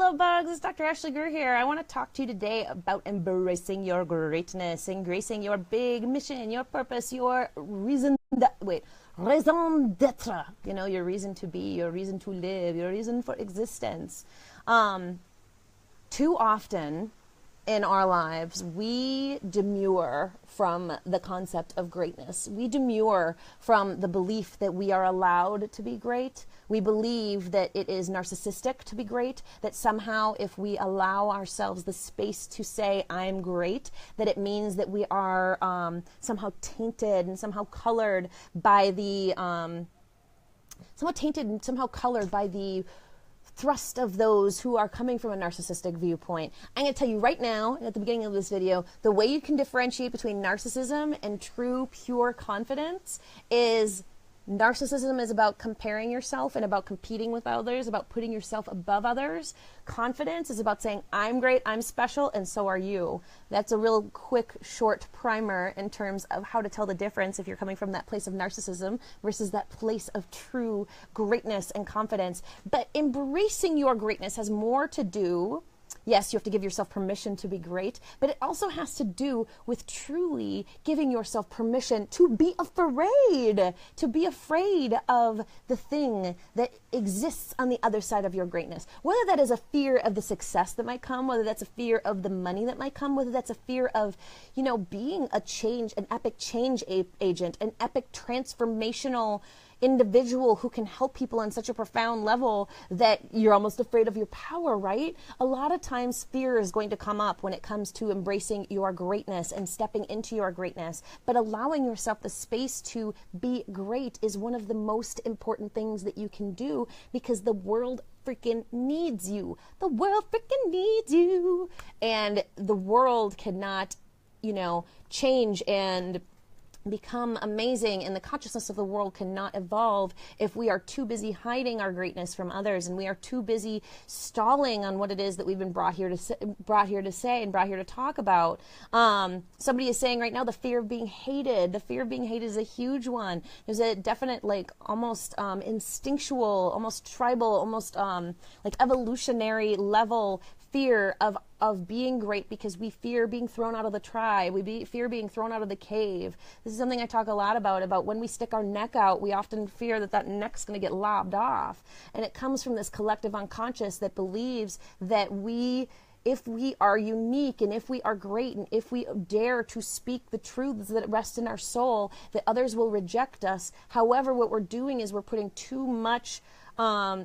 Hello, Bugs. It's Dr. Ashley Greer here. I want to talk to you today about embracing your greatness, embracing your big mission, your purpose, your raison d'etre. You know, your reason to be, your reason to live, your reason for existence. Too often in our lives, we demur from the concept of greatness. We demur from the belief that we are allowed to be great. We believe that it is narcissistic to be great, that somehow if we allow ourselves the space to say, I'm great, that it means that we are somehow tainted and somehow colored by the, thrust of those who are coming from a narcissistic viewpoint. I'm going to tell you right now, at the beginning of this video, the way you can differentiate between narcissism and true, pure confidence is narcissism is about comparing yourself and about competing with others, about putting yourself above others. Confidence is about saying, I'm great, I'm special, and so are you. That's a real quick, short primer in terms of how to tell the difference if you're coming from that place of narcissism versus that place of true greatness and confidence. But embracing your greatness has more to do. Yes, you have to give yourself permission to be great, but it also has to do with truly giving yourself permission to be afraid of the thing that exists on the other side of your greatness. Whether that is a fear of the success that might come, whether that's a fear of the money that might come, whether that's a fear of, you know, being an epic change agent, an epic transformational individual who can help people on such a profound level that you're almost afraid of your power, right? A lot of times fear is going to come up when it comes to embracing your greatness and stepping into your greatness, but allowing yourself the space to be great is one of the most important things that you can do, because the world freaking needs you. The world freaking needs you. And the world cannot, you know, change and become amazing, and the consciousness of the world cannot evolve if we are too busy hiding our greatness from others, and we are too busy stalling on what it is that we've been brought here to say and brought here to talk about. Somebody is saying right now the fear of being hated. The fear of being hated is a huge one. There's a definite, like, almost instinctual, almost tribal, almost like evolutionary level fear of being great, because we fear being thrown out of the tribe. We fear being thrown out of the cave. This is something I talk a lot about when we stick our neck out, we often fear that neck's going to get lobbed off. And it comes from this collective unconscious that believes that if we are unique and if we are great and if we dare to speak the truths that rest in our soul, that others will reject us. However, what we're doing is we're putting too much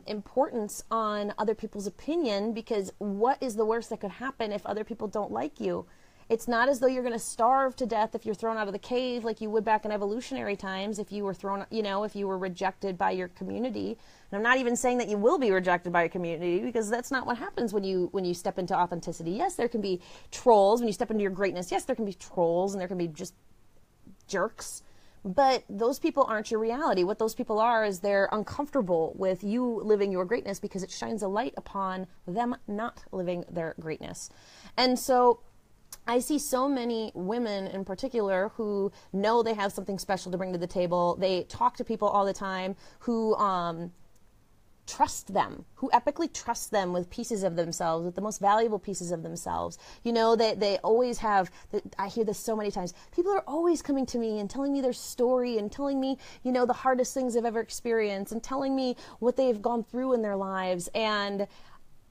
importance on other people's opinion, because what is the worst that could happen if other people don't like you? It's not as though you're going to starve to death if you're thrown out of the cave like you would back in evolutionary times if you were if you were rejected by your community. And I'm not even saying that you will be rejected by your community, because that's not what happens when you step into authenticity. Yes, there can be trolls when you step into your greatness. Yes, there can be trolls and there can be just jerks. But those people aren't your reality. What those people are is they're uncomfortable with you living your greatness because it shines a light upon them not living their greatness. And so I see so many women in particular who know they have something special to bring to the table. They talk to people all the time who trust them, who epically trust them with pieces of themselves, with the most valuable pieces of themselves. You know, they always have, I hear this so many times, people are always coming to me and telling me their story and telling me, you know, the hardest things they've ever experienced and telling me what they've gone through in their lives. And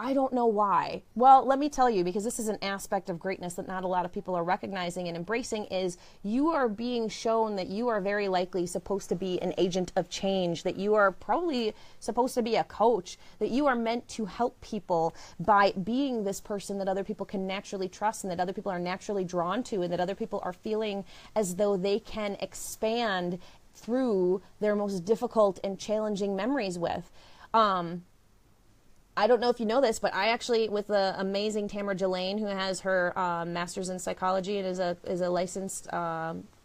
I don't know why. Well, let me tell you, because this is an aspect of greatness that not a lot of people are recognizing and embracing, is you are being shown that you are very likely supposed to be an agent of change, that you are probably supposed to be a coach, that you are meant to help people by being this person that other people can naturally trust and that other people are naturally drawn to, and that other people are feeling as though they can expand through their most difficult and challenging memories with. I don't know if you know this, but I actually, with the amazing Tamara Jelaine, who has her master's in psychology and is a licensed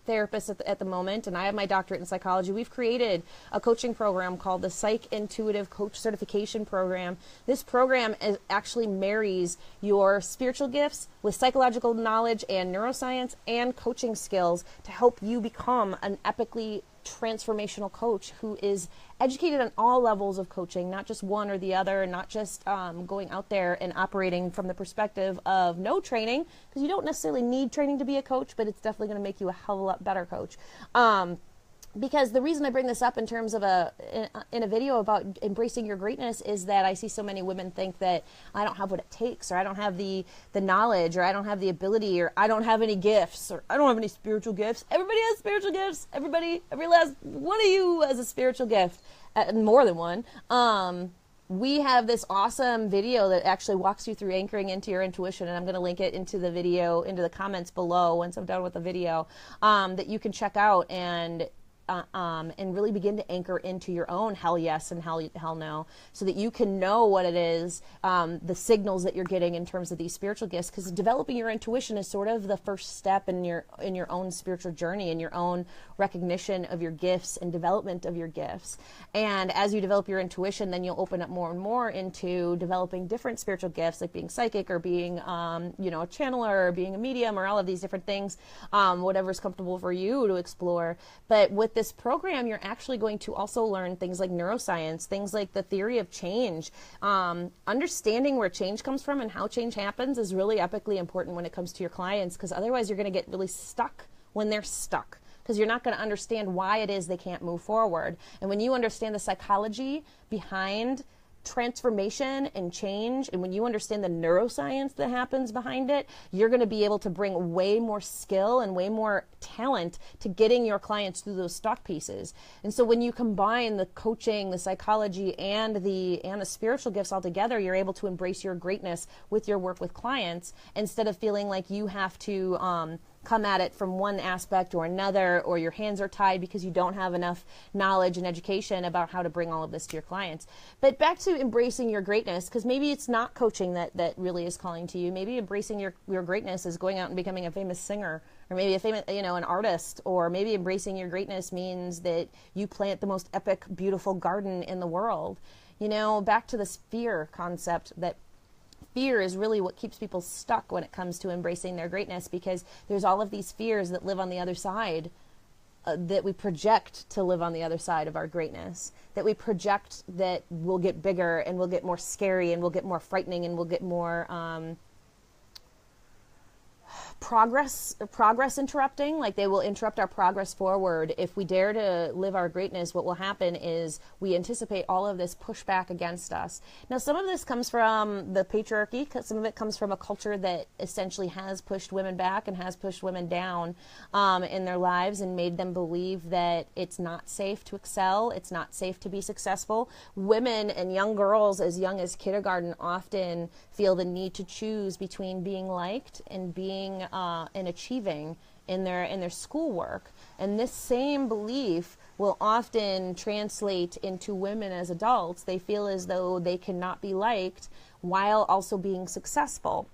therapist at the moment, and I have my doctorate in psychology, we've created a coaching program called the Psych-Intuitive Coach Certification Program. This program actually marries your spiritual gifts with psychological knowledge and neuroscience and coaching skills to help you become an epically transformational coach who is educated on all levels of coaching, not just one or the other, and not just going out there and operating from the perspective of no training, because you don't necessarily need training to be a coach, but it's definitely going to make you a hell of a lot better coach. Because the reason I bring this up in terms of in a video about embracing your greatness is that I see so many women think that I don't have what it takes, or I don't have the knowledge, or I don't have the ability, or I don't have any gifts, or I don't have any spiritual gifts. Everybody has spiritual gifts. Every last one of you has a spiritual gift, more than one. We have this awesome video that actually walks you through anchoring into your intuition, and I'm going to link it into the video, into the comments below once I'm done with the video, that you can check out and really begin to anchor into your own hell yes and hell no, so that you can know what it is, the signals that you're getting in terms of these spiritual gifts, because developing your intuition is sort of the first step in your own spiritual journey, in your own recognition of your gifts and development of your gifts. And as you develop your intuition, then you'll open up more and more into developing different spiritual gifts, like being psychic, or being a channeler, or being a medium, or all of these different things, whatever's comfortable for you to explore. But with this program, you're actually going to also learn things like neuroscience, things like the theory of change. Understanding where change comes from and how change happens is really epically important when it comes to your clients, because otherwise you're going to get really stuck when they're stuck, because you're not going to understand why it is they can't move forward. And when you understand the psychology behind transformation and change, and when you understand the neuroscience that happens behind it, you're going to be able to bring way more skill and way more talent to getting your clients through those stock pieces. And so when you combine the coaching, the psychology, and the spiritual gifts all together, you're able to embrace your greatness with your work with clients, instead of feeling like you have to come at it from one aspect or another, or your hands are tied because you don't have enough knowledge and education about how to bring all of this to your clients. But back to embracing your greatness, because maybe it's not coaching that really is calling to you. Maybe embracing your greatness is going out and becoming a famous singer, or maybe an artist, or maybe embracing your greatness means that you plant the most epic, beautiful garden in the world. Back to this fear concept, that fear is really what keeps people stuck when it comes to embracing their greatness, because there's all of these fears that live on the other side, that we project to live on the other side of our greatness, that we project that will get bigger, and will get more scary, and will get more frightening, and will get more progress interrupting. Like, they will interrupt our progress forward. If we dare to live our greatness, what will happen is we anticipate all of this pushback against us. Now, some of this comes from the patriarchy, some of it comes from a culture that essentially has pushed women back and has pushed women down in their lives, and made them believe that it's not safe to excel, it's not safe to be successful. Women and young girls as young as kindergarten often feel the need to choose between being liked and being and achieving in their schoolwork. And this same belief will often translate into women as adults. They feel as though they cannot be liked while also being successful.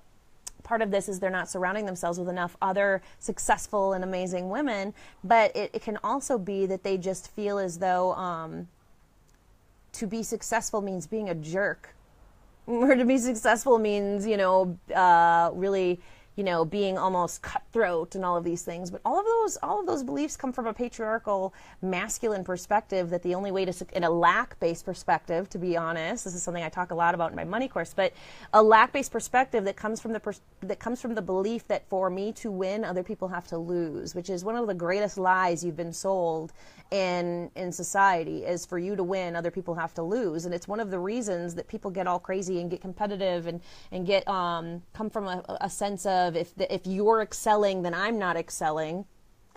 Part of this is they're not surrounding themselves with enough other successful and amazing women, but it can also be that they just feel as though to be successful means being a jerk, or to be successful means, really, being almost cutthroat and all of these things. But all of those beliefs come from a patriarchal, masculine perspective, that the only way to, in a lack-based perspective, to be honest, this is something I talk a lot about in my money course, but a lack-based perspective that comes from the belief that for me to win, other people have to lose, which is one of the greatest lies you've been sold in society, is for you to win, other people have to lose. And it's one of the reasons that people get all crazy and get competitive and get come from a sense of, if you're excelling, then I'm not excelling.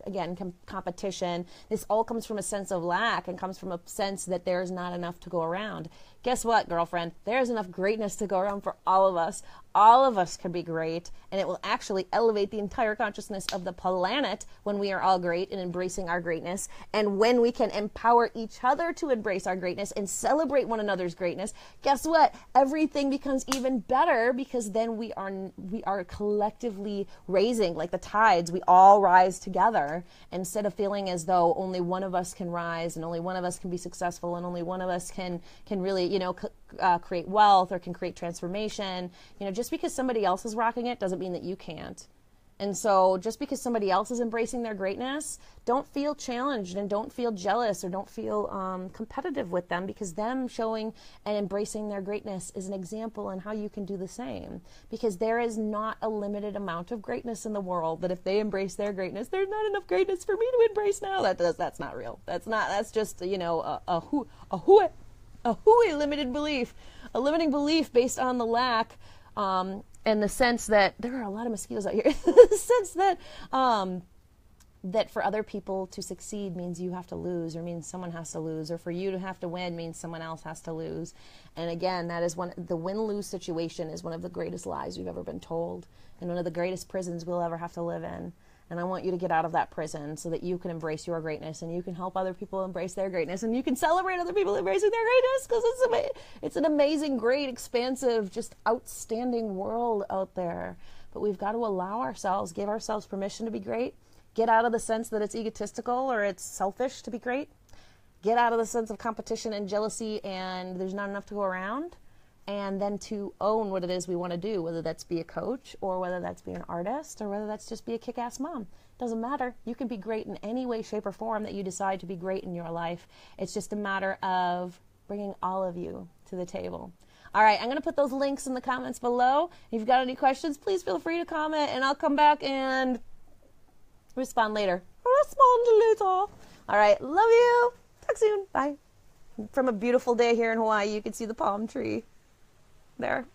Again, competition. This all comes from a sense of lack, and comes from a sense that there's not enough to go around. Guess what, girlfriend? There's enough greatness to go around for all of us. All of us can be great, and it will actually elevate the entire consciousness of the planet when we are all great and embracing our greatness. And when we can empower each other to embrace our greatness and celebrate one another's greatness, guess what? Everything becomes even better, because then we are collectively raising, like the tides. We all rise together, instead of feeling as though only one of us can rise, and only one of us can be successful, and only one of us can really, create wealth, or can create transformation. Just because somebody else is rocking it doesn't mean that you can't. And so just because somebody else is embracing their greatness, don't feel challenged and don't feel jealous or don't feel competitive with them, because them showing and embracing their greatness is an example on how you can do the same. Because there is not a limited amount of greatness in the world that if they embrace their greatness, there's not enough greatness for me to embrace now. That's not real. That's just, you know, a limited belief, a limiting belief based on the lack, and the sense that there are a lot of mosquitoes out here. The sense that that for other people to succeed means you have to lose, or means someone has to lose, or for you to have to win means someone else has to lose. And again, that is the win-lose situation is one of the greatest lies we've ever been told, and one of the greatest prisons we'll ever have to live in. And I want you to get out of that prison so that you can embrace your greatness, and you can help other people embrace their greatness, and you can celebrate other people embracing their greatness, because it's an amazing, great, expansive, just outstanding world out there. But we've got to allow ourselves, give ourselves permission to be great, get out of the sense that it's egotistical or it's selfish to be great, get out of the sense of competition and jealousy and there's not enough to go around, and then to own what it is we want to do, whether that's be a coach or whether that's be an artist or whether that's just be a kick-ass mom. Doesn't matter. You can be great in any way, shape, or form that you decide to be great in your life. It's just a matter of bringing all of you to the table. All right, I'm going to put those links in the comments below. If you've got any questions, please feel free to comment, and I'll come back and respond later. All right, love you. Talk soon. Bye. From a beautiful day here in Hawaii, you can see the palm tree there.